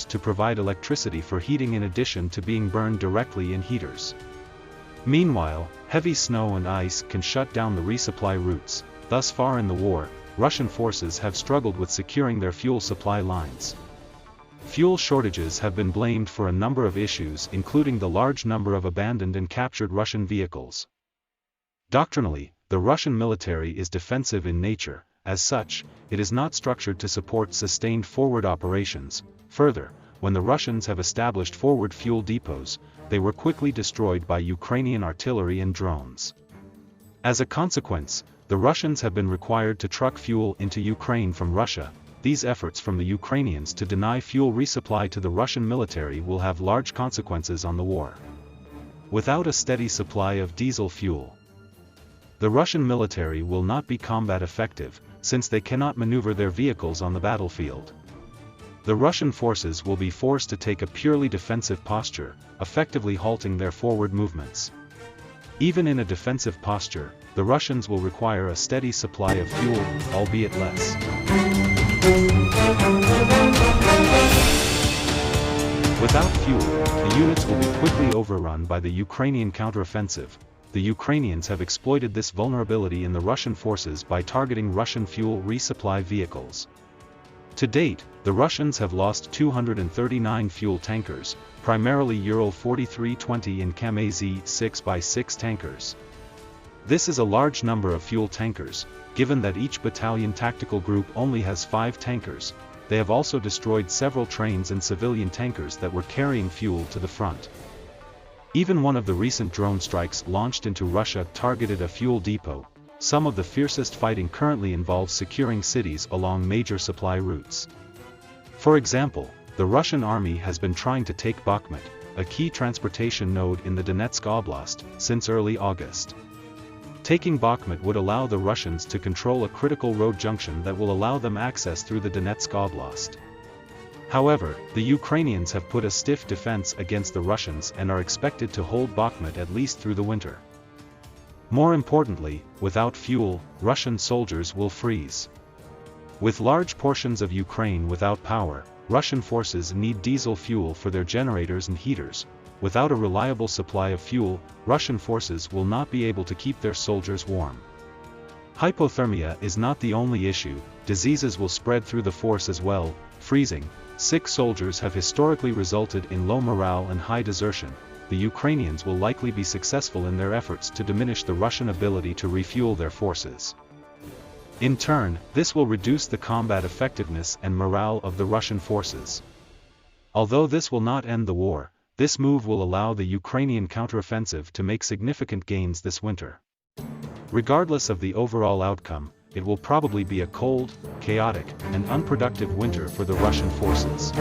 to provide electricity for heating in addition to being burned directly in heaters. Meanwhile, heavy snow and ice can shut down the resupply routes. Thus far in the war, Russian forces have struggled with securing their fuel supply lines. Fuel shortages have been blamed for a number of issues, including the large number of abandoned and captured Russian vehicles. Doctrinally, the Russian military is defensive in nature. As such, it is not structured to support sustained forward operations. Further, when the Russians have established forward fuel depots, they were quickly destroyed by Ukrainian artillery and drones. As a consequence, the Russians have been required to truck fuel into Ukraine from Russia. These efforts from the Ukrainians to deny fuel resupply to the Russian military will have large consequences on the war. Without a steady supply of diesel fuel, the Russian military will not be combat effective, since they cannot maneuver their vehicles on the battlefield. The Russian forces will be forced to take a purely defensive posture, effectively halting their forward movements. Even in a defensive posture, the Russians will require a steady supply of fuel, albeit less. Without fuel, the units will be quickly overrun by the Ukrainian counteroffensive. The Ukrainians have exploited this vulnerability in the Russian forces by targeting Russian fuel resupply vehicles. To date, the Russians have lost 239 fuel tankers, primarily Ural 4320 and Kamaz 6x6 tankers. This is a large number of fuel tankers, given that each battalion tactical group only has 5 tankers. They have also destroyed several trains and civilian tankers that were carrying fuel to the front. Even one of the recent drone strikes launched into Russia targeted a fuel depot. Some of the fiercest fighting currently involves securing cities along major supply routes. For example, the Russian army has been trying to take Bakhmut, a key transportation node in the Donetsk Oblast, since early August. Taking Bakhmut would allow the Russians to control a critical road junction that will allow them access through the Donetsk Oblast. However, the Ukrainians have put a stiff defense against the Russians and are expected to hold Bakhmut at least through the winter. More importantly, without fuel, Russian soldiers will freeze. With large portions of Ukraine without power, Russian forces need diesel fuel for their generators and heaters. Without a reliable supply of fuel, Russian forces will not be able to keep their soldiers warm. Hypothermia is not the only issue. Diseases will spread through the force as well. Freezing, sick soldiers have historically resulted in low morale and high desertion. The Ukrainians will likely be successful in their efforts to diminish the Russian ability to refuel their forces. In turn, this will reduce the combat effectiveness and morale of the Russian forces. Although this will not end the war, this move will allow the Ukrainian counteroffensive to make significant gains this winter. Regardless of the overall outcome, it will probably be a cold, chaotic, and unproductive winter for the Russian forces.